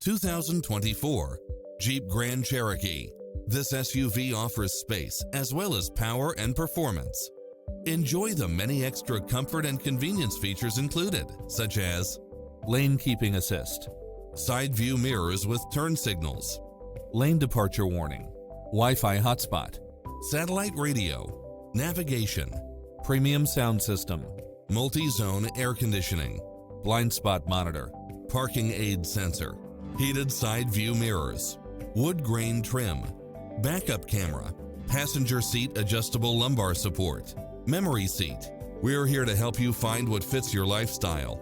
2024 Jeep Grand Cherokee. This SUV offers space as well as power and performance. Enjoy the many extra comfort and convenience features included, such as lane keeping assist, side view mirrors with turn signals, lane departure warning, Wi-Fi hotspot, satellite radio, navigation, premium sound system, multi-zone air conditioning, blind spot monitor, parking aid sensor, heated side view mirrors, wood grain trim, backup camera, passenger seat adjustable lumbar support, memory seat. We're here to help you find what fits your lifestyle.